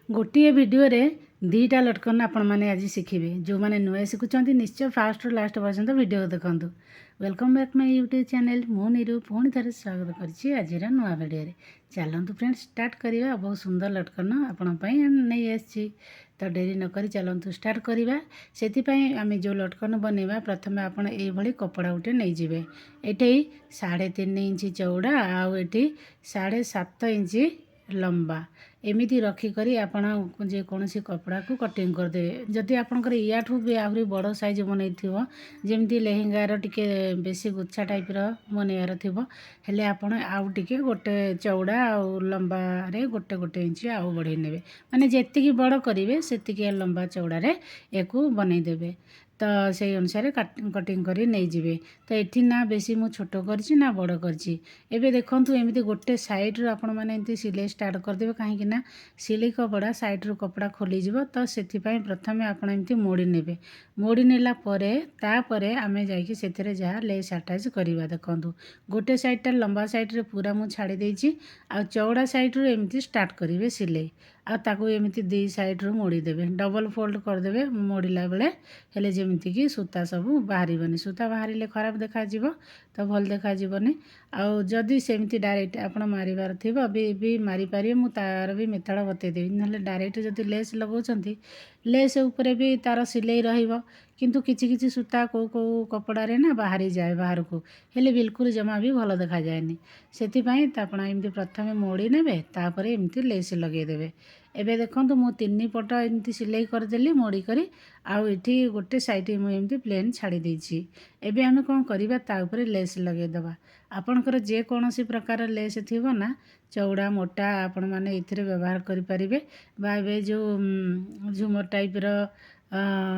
गोटे भिडियो दीटा लटकन आपण मैंने आज शिखे जो मैंने नुआ शिखुंट निश्चय फास्ट रु लास्ट पर्यंत भिडियो देखूँ। Welcome back my YouTube channel मु नीरू पुणी थे स्वागत करछि आज नुआ भिडियो। चलतु फ्रेंड्स स्टार्ट करवा। बहुत सुंदर लटकन आपंपाई नहीं आसी तो डेरी नक चलतु स्टार्ट करवा। से आम जो लटकन बनवा प्रथम आपड़ ये कपड़ा गोटे नहीं जाए। ये 3.5 इंच चौड़ा आउ ये 7.5 इंच लंबा एमती रखिक आपण जेकोसी कपड़ा को कटिंग करदे। जदि आपंकर याठू भी आहरी बड़ साइज बनई जमी लेहेंगार टिके बेसी गुच्छा टाइप बनैयार थी हेले आपण आउ टिके गोटे चौड़ा आउ लंबा रे गोटे गोटे इंच आउ बढ़े नेबे। माने जेतिकी बड़ करेंगे सेतिकी लंबा चौड़ा रे एको बनईदेवे। तो से अनुसार कटिंग कर नहीं जिवे। तो ये ना बेसी मु छोट करछि ना बड़ करछि। एबे देखंतु एमिति गोटे साइड रो आपण माने एमिति सिलाई स्टार्ट कर देबे काहे कि ना सिलाई कपड़ा साइड रो कपड़ा खोली जिवो। तो सेति पई प्रथमे आपण एमिति मोड़ी नेबे। मोड़ी नेला परे तापरे आमे जाईकि सेथिरे जा लेस अटैच करिवा। देखंतु गोटे साइडटा लंबा साइड रे पूरा मु छाड़ी देछि आ चौड़ा साइड रो एमिति स्टार्ट करिवे सिलाई आ ताकू एमिति दी साइड रो मोड़ी देबे। डबल फोल्ड कर देबे मोड़ीला बेले हेले जेमिति कि सूता सब बाहरिबनी। सूता बाहरिले खराब देखा जिवो तो भल देखा जिवनी। आउ जदि सेमिति डायरेक्ट आपण मारिबार थिबो भी मारी पारिबे। मु तार भी मेथड बतै देबी। नले डायरेक्ट जदि लेस लगाउछंती लेस ऊपर भी तार सिलाई रहिबो किंतु किछि किछि सूता को कपड़ा रे ना बाहरी जाए बाहर को हेले बिल्कुल जमा भी भल देखा जाएनी। सेति पई आपण एमिति प्रथमे मोड़ी नेबे तापरे एमिति लेस लगे देबे। एबे देखंतु मु 3 पट एमिति सिलाई कर देली मोड़ी करी आउ एठी गोटे साइड मु एमिति प्लेन छाड़ी देछि। एबे हमें कोन करिबा ता ऊपर लेस लगे दबा। आपनकर जे कोनोसी प्रकार लेस थिबो ना चौड़ा मोटा आपण माने इथिरे व्यवहार करि परिबे। बा एबे जो झुमर टाइप रो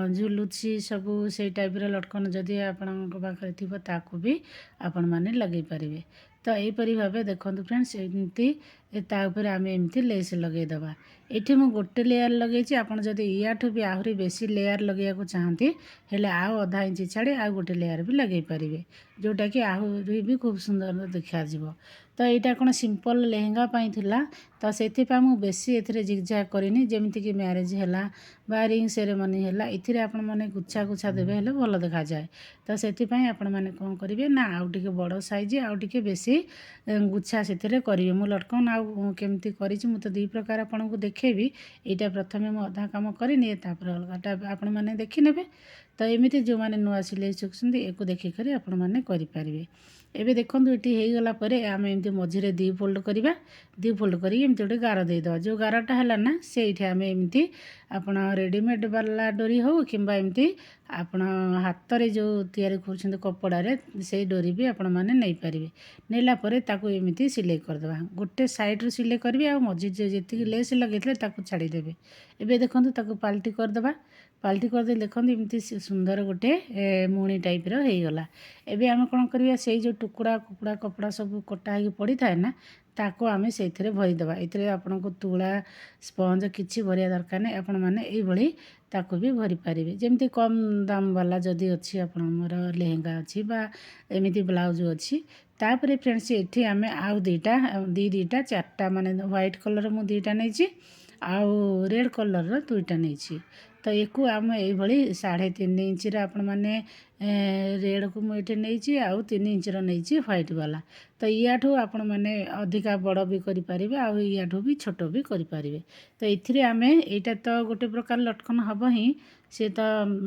झुलुछि सबू से टाइप रो लटकन जदि आपनक पाखरे थिबो ताकू भी आपण माने लगे परिबे। तो यहीपरि भाव देखो फ्रेंड्स एमती ऊपर आम एमती लेस लगे दबा। ये मुझे गोटे लेयर लगे आपड़ जब याठू भी आहरी बेसी लेयर लगे चाहती हेले आउ अधा इंच छाड़ी आउ गोटे लेयर भी लगे पारे जोटा कि आहरी भी खूब सुंदर देखा। तो यहाँ कौन सिंपल लेहेंगा पाई थिला तो से मु बेसी एथिरे जिगजाग करनी जमीती कि मैरेज है बा रिंग सेरेमनी है इथिरे आपण माने गुच्छा गुच्छा देबे हेले भल देखा जाए। तो से आपण माने कौन करेंगे ना आउ टिके बड़ साइज आउ टिके बेसी गुच्छा से करेंगे। मु लटकन आउ केमती करी मु तो 2 प्रकार आपन को देखेबी। यहाँ प्रथमे मु अधा काम करनी तापर अलगाटा आपण माने देखि नेबे। तो एमिति जो माने नुआ सिलाई शिखुछंती एको देखिक आपण माने करि पारिबे। एबे देखंतु एटी हेई गला परे आमे एमती मझिरे 2 फोल्ड करिबा। 2 फोल्ड करी एमती गोटे गार दे दवा। जो गारटा हैला ना सेठी आमे एमती आपण रेडीमेड वाला डोरी हो किंबा एमती आपण हाथ रे जो तैयारी करछंती कपड़ा रे से डोरी भी आपण माने नै पारिबे। नेला परे ताकू एमती सिलाई कर दवा। गोटे साइड रो सिलाई करबे आ मझि जेतिकी लेस लगेथले ताकू छाड़ी देबे। एबे देखंतु ताकू पाल्टी कर दवा। पाल्टी कर दे देखंतु एमती सुंदर गोटे मुणी टाइप रो हेई गला। एबे आमे कोन करिया सेई जो टुकुड़ा कुकुड़ा कपड़ा सब कटा ही पड़ी थाए ना ताको आमे सेथिरे भरी दवा। एथिरे आपन को तुळा स्पंज किछि भरिया दरकार नै आपण माने एई भली ताको भी भरी पारिबे। जेमती कम दाम वाला जदी अछि आपण मोर लेहेंगा अछि बा एमिति ब्लाउज अछि तापरे फ्रेंड्स एठी आमे आउ दीटा चारटा माने व्हाइट कलर मु 2टा नैछि आउ रेड कलर रो 2टा नैछि। तो एको आम ये 3.5 इंच आपण माने रेड को मुझे नहीं आउ 3 इंच नहीं व्हाइट वाला। तो याठू आपण माने अधिका बड़ भी करि पारिबे आउ याठू भी छोट भी करि पारिबे। तो एथिरे आमे एटा तो गोटे प्रकार लटकन हबो ही से तो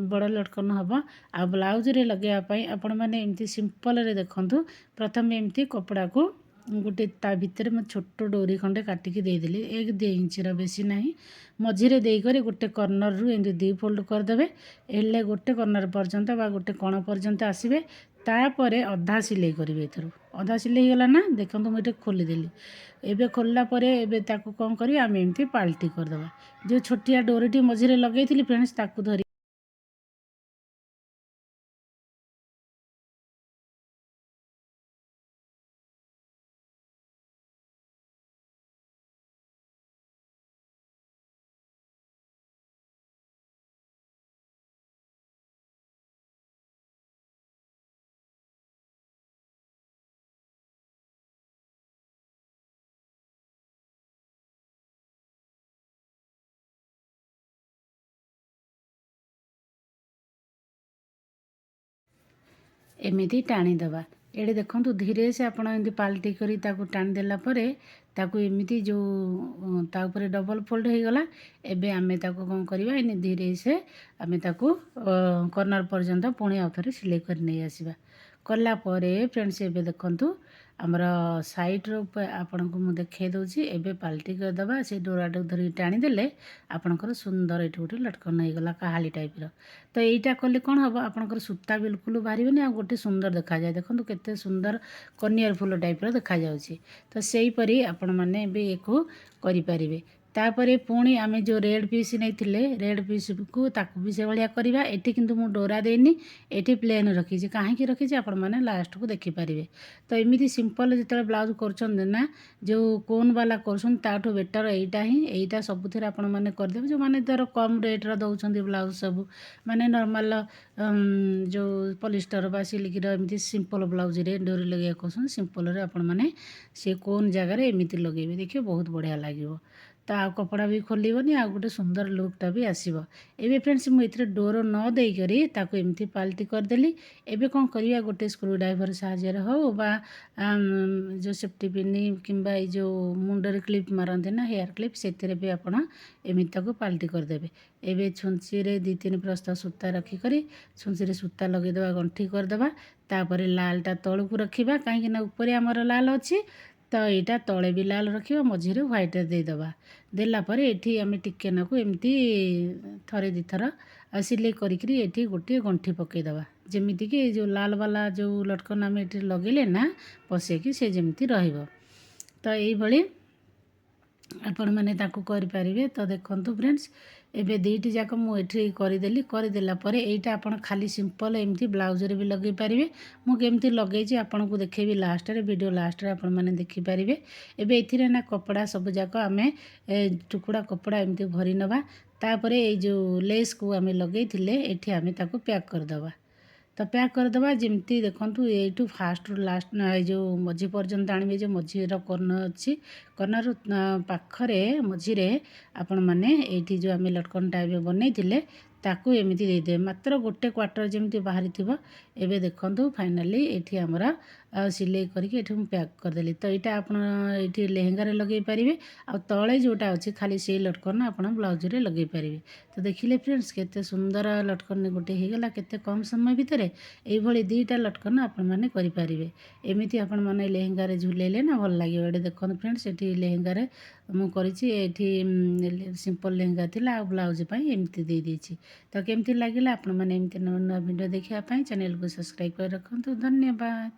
बड़ लटकन हबो। आ ब्लाउज रे लगेया पई आपण माने एमती सिंपल रे देखंतु प्रथम एमती कपड़ा को गोटे ता भितर मैं छोट डोरी खंडे काटिकी देदेली 1-2 इंच बेसी नहीं मझिरे देकर गोटे कर्नर रु एमती 2 फोल्ड करदेवे। हेले गोटे कर्नर पर्यंत बा गोटे कण पर्यंत आसीबे तापरे अधा सिलाई करिवे। एथरु अधा सिलाई गला ना देखंतु मुझे खोलीदेली। एबे खोलला परे एबे ताकू कौन करी आम एमती पाल्टी करदवा। जो छोटिया डोरीटी मझिरे लगेइथिली फ्रेंड्स ताकू धरी ଏମିତି ଟାଣିଦେବା। ଏଠି ଦେଖନ୍ତୁ ଧୀରେ ସେ ଆପଣ ଏମିତି ପାଲଟି କରି ତାକୁ ଟାଣିଦେଲା ପରେ ତାକୁ ଏମିତି ଯେଉଁ ତା ଉପରେ ଡବଲ୍ ଫୋଲ୍ଡ ହେଇଗଲା। ଏବେ ଆମେ ତାକୁ କ'ଣ କରିବା, ଏମିତି ଧୀରେ ସେ ଆମେ ତାକୁ କର୍ଣ୍ଣର ପର୍ଯ୍ୟନ୍ତ ପୁଣି ଆଉଥରେ ସିଲେଇ କରି ନେଇ ଆସିବା। କଲା ପରେ ଫ୍ରେଣ୍ଡସ୍ ଏବେ ଦେଖନ୍ତୁ ଆମର ସାଇଡ଼୍ର ଆପଣଙ୍କୁ ମୁଁ ଦେଖାଇ ଦେଉଛି। ଏବେ ପାଲଟି କରିଦେବା। ସେ ଡୋରାଟାକୁ ଧରିକି ଟାଣିଦେଲେ ଆପଣଙ୍କର ସୁନ୍ଦର ଏଠି ଗୋଟେ ଲଟକନ ହେଇଗଲା କାହାଳି ଟାଇପ୍ର। ତ ଏଇଟା କଲେ କ'ଣ ହେବ, ଆପଣଙ୍କର ସୂତା ବିଲକୁଲ ବାହାରିବନି, ଆଉ ଗୋଟେ ସୁନ୍ଦର ଦେଖାଯାଏ। ଦେଖନ୍ତୁ କେତେ ସୁନ୍ଦର କନିଆର ଫୁଲ ଟାଇପ୍ର ଦେଖାଯାଉଛି। ତ ସେଇପରି ଆପଣମାନେ ବି ୟାକୁ କରିପାରିବେ। ତାପରେ ପୁଣି ଆମେ ଯେଉଁ ରେଡ଼୍ ପିସ୍ ନେଇଥିଲେ, ରେଡ଼୍ ପିସ୍କୁ ତାକୁ ବି ସେଭଳିଆ କରିବା। ଏଠି କିନ୍ତୁ ମୁଁ ଡୋରା ଦେଇନି, ଏଠି ପ୍ଲେନ୍ ରଖିଛି। କାହିଁକି ରଖିଛି ଆପଣମାନେ ଲାଷ୍ଟକୁ ଦେଖିପାରିବେ। ତ ଏମିତି ସିମ୍ପଲ୍ ଯେତେବେଳେ ବ୍ଲାଉଜ୍ କରୁଛନ୍ତି ନା, ଯେଉଁ କୋନ୍ ବାଲା କରୁଛନ୍ତି, ତାଠୁ ବେଟର୍ ଏଇଟା ହିଁ। ଏଇଟା ସବୁଥିରେ ଆପଣମାନେ କରିଦେବେ। ଯେଉଁମାନେ ଧର କମ୍ ରେଟ୍ର ଦେଉଛନ୍ତି ବ୍ଲାଉଜ୍ ସବୁ, ମାନେ ନର୍ମାଲ୍ ଯେଉଁ ପଲିଷ୍ଟର ବା ସିଲ୍କର ଏମିତି ସିମ୍ପଲ୍ ବ୍ଲାଉଜ୍ରେ ଡୋରି ଲଗାଇବାକୁ କହୁଛନ୍ତି, ସିମ୍ପଲ୍ରେ ଆପଣମାନେ ସେ କୋନ୍ ଜାଗାରେ ଏମିତି ଲଗାଇବେ, ଦେଖିବେ ବହୁତ ବଢ଼ିଆ ଲାଗିବ। ତ ଆଉ କପଡ଼ା ବି ଖୋଲିବନି, ଆଉ ଗୋଟେ ସୁନ୍ଦର ଲୁକ୍ଟା ବି ଆସିବ। ଏବେ ଫ୍ରେଣ୍ଡସ୍ ମୁଁ ଏଥିରେ ଡୋର ନ ଦେଇକରି ତାକୁ ଏମିତି ପାଲଟି କରିଦେଲି। ଏବେ କ'ଣ କରିବା, ଗୋଟେ ସ୍କ୍ରୁ ଡ୍ରାଇଭର ସାହାଯ୍ୟରେ ହେଉ ବା ଯେଉଁ ସେଫ୍ଟି ପିନ୍ କିମ୍ବା ଏଇ ଯେଉଁ ମୁଣ୍ଡରେ କ୍ଲିପ୍ ମାରନ୍ତି ନା, ହେୟାର୍ କ୍ଲିପ୍, ସେଥିରେ ବି ଆପଣ ଏମିତି ତାକୁ ପାଲଟି କରିଦେବେ। ଏବେ ଛୁଞ୍ଚିରେ 2-3 ପ୍ରସ୍ତ ସୂତା ରଖିକରି ଛୁଞ୍ଚିରେ ସୂତା ଲଗାଇଦେବା, ଗଣ୍ଠି କରିଦେବା। ତାପରେ ଲାଲଟା ତଳକୁ ରଖିବା, କାହିଁକିନା ଉପରେ ଆମର ଲାଲ ଅଛି। ତ ଏଇଟା ତଳେ ବି ଲାଲ ରଖିବା, ମଝିରେ ହ୍ୱାଇଟ୍ ଦେଇଦେବା। ଦେଲା ପରେ ଏଠି ଆମେ ଟିକେ ନାକୁ ଏମିତି ଥରେ 2 ଥର ସିଲେଇ କରିକିରି ଏଠି ଗୋଟିଏ ଗଣ୍ଠି ପକାଇଦେବା। ଯେମିତିକି ଏଇ ଯେଉଁ ଲାଲ ବାଲା ଯେଉଁ ଲଟକନ ଆମେ ଏଠି ଲଗାଇଲେ ନା, ପଶେଇକି ସେ ଯେମିତି ରହିବ। ତ ଏଇଭଳି ଆପଣମାନେ ତାକୁ କରିପାରିବେ। ତ ଦେଖନ୍ତୁ ଫ୍ରେଣ୍ଡସ୍, ଏବେ ଦୁଇଟି ଯାକ ମୁଁ ଏଠି କରିଦେଲି। କରିଦେଲା ପରେ ଏଇଟା ଆପଣ ଖାଲି ସିମ୍ପଲ୍ ଏମିତି ବ୍ଲାଉଜ୍ରେ ବି ଲଗାଇ ପାରିବେ। ମୁଁ କେମିତି ଲଗାଇଛି ଆପଣଙ୍କୁ ଦେଖେଇବି ଲାଷ୍ଟରେ, ଭିଡ଼ିଓ ଲାଷ୍ଟରେ ଆପଣମାନେ ଦେଖିପାରିବେ। ଏବେ ଏଥିରେ ନା କପଡ଼ା ସବୁ ଯାକ ଆମେ ଟୁକୁଡ଼ା କପଡ଼ା ଏମିତି ଭରି ନେବା। ତାପରେ ଏଇ ଯେଉଁ ଲେସ୍କୁ ଆମେ ଲଗାଇଥିଲେ ଏଠି ଆମେ ତାକୁ ପ୍ୟାକ୍ କରିଦେବା। ତ ପ୍ୟାକ୍ କରିଦେବା, ଯେମିତି ଦେଖନ୍ତୁ ଏଇଠୁ ଫାଷ୍ଟରୁ ଲାଷ୍ଟ ଏଇ ଯେଉଁ ମଝି ପର୍ଯ୍ୟନ୍ତ ଆଣିବେ। ଯେଉଁ ମଝିର କର୍ଣ୍ଣର ଅଛି, କର୍ଣ୍ଣର ପାଖରେ ମଝିରେ ଆପଣମାନେ ଏଇଠି ଯେଉଁ ଆମେ ଲଟକନଟା ଏବେ ବନେଇଥିଲେ ତାକୁ ଏମିତି ଦେଇଦେବେ। ମାତ୍ର ଗୋଟେ କ୍ୱାର୍ଟର ଯେମିତି ବାହାରିଥିବ। ଏବେ ଦେଖନ୍ତୁ ଫାଇନାଲି ଏଠି ଆମର ସିଲେଇ କରିକି ଏଠି ମୁଁ ପ୍ୟାକ୍ କରିଦେଲି। ତ ଏଇଟା ଆପଣ ଏଇଠି ଲେହେଙ୍ଗାରେ ଲଗାଇ ପାରିବେ, ଆଉ ତଳେ ଯେଉଁଟା ଅଛି ଖାଲି ସେଇ ଲଟକନ ଆପଣ ବ୍ଲାଉଜ୍ରେ ଲଗାଇ ପାରିବେ। ତ ଦେଖିଲେ ଫ୍ରେଣ୍ଡସ୍, କେତେ ସୁନ୍ଦର ଲଟକନ ଗୋଟେ ହେଇଗଲା କେତେ କମ୍ ସମୟ ଭିତରେ। ଏଇଭଳି 2ଟା ଲଟକନ ଆପଣମାନେ କରିପାରିବେ। ଏମିତି ଆପଣମାନେ ଲେହେଙ୍ଗାରେ ଝୁଲେଇଲେ ନା ଭଲ ଲାଗିବ। ଏଠି ଦେଖନ୍ତୁ ଫ୍ରେଣ୍ଡସ୍, ଏଠି ଲେହେଙ୍ଗାରେ ମୁଁ କରିଛି। ଏଠି ସିମ୍ପଲ୍ ଲେହେଙ୍ଗା ଥିଲା, ଆଉ ବ୍ଲାଉଜ୍ ପାଇଁ ଏମିତି ଦେଇଦେଇଛି। ତ କେମିତି ଲାଗିଲା, ଆପଣମାନେ ଏମିତି ନୂଆ ନୂଆ ଭିଡ଼ିଓ ଦେଖିବା ପାଇଁ ଚ୍ୟାନେଲକୁ ସବସ୍କ୍ରାଇବ୍ କରି ରଖନ୍ତୁ। ଧନ୍ୟବାଦ।